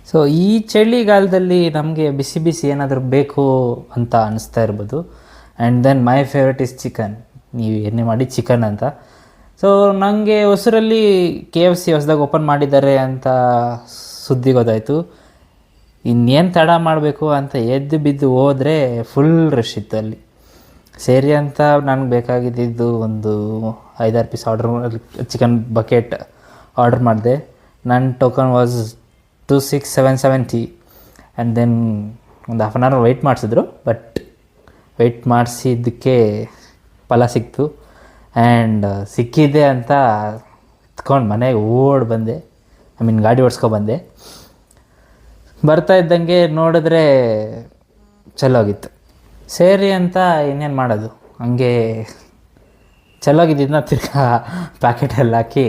So ಈ ಚಳಿಗಾಲದಲ್ಲಿ ನಮಗೆ ಬಿಸಿ ಬಿಸಿ ಏನಾದರೂ ಬೇಕು ಅಂತ ಅನಿಸ್ತಾ ಇರ್ಬೋದು. And then my favourite is chicken. ನೀವು ಏನೇ ಮಾಡಿ ಚಿಕನ್ ಅಂತ. ಸೊ ನನಗೆ ಹೊಸರಲ್ಲಿ KFC ಹೊಸದಾಗಿ ಓಪನ್ ಮಾಡಿದ್ದಾರೆ ಅಂತ ಸುದ್ದಿ ಗೊತ್ತಾಯಿತು. ಇನ್ನೇನು ತಡ ಮಾಡಬೇಕು ಅಂತ ಎದ್ದು ಬಿದ್ದು ಹೋದರೆ ಫುಲ್ ರಶ್ ಇತ್ತು ಅಲ್ಲಿ. ಸೇರಿ ಅಂತ ನನಗೆ ಬೇಕಾಗಿದ್ದು ಒಂದು 5-6 ಪೀಸ್ ಚಿಕನ್ ಬಕೆಟ್ ಆರ್ಡ್ರ್ ಮಾಡಿದೆ. ನನ್ನ ಟೋಕನ್ ವಾಸ್ 26,770. ಆ್ಯಂಡ್ ದೆನ್ ಒಂದು ಹಾಫ್ ಆನ್ ಅವರ್ ವೆಯ್ಟ್ ಮಾಡಿಸಿದ್ರು. ಬಟ್ ವೆಯ್ಟ್ ಮಾಡಿಸಿದ್ದಕ್ಕೆ ಫಲ ಸಿಕ್ತು. ಆ್ಯಂಡ್ ಸಿಕ್ಕಿದೆ ಅಂತ ಎತ್ಕೊಂಡು ಮನೆಗೆ ಓಡಿ ಬಂದೆ. ಗಾಡಿ ಓಡಿಸ್ಕೊಬಂದೆ. ಬರ್ತಾ ಇದ್ದಂಗೆ ನೋಡಿದ್ರೆ ಚಲೋಗಿತ್ತು. ಸೇರಿ ಅಂತ ಇನ್ನೇನು ಮಾಡೋದು, ಹಂಗೆ ಚಲೋಗಿದ್ದನ್ನ ತಿರ್ಗಾ ಪ್ಯಾಕೆಟಲ್ಲಿ ಹಾಕಿ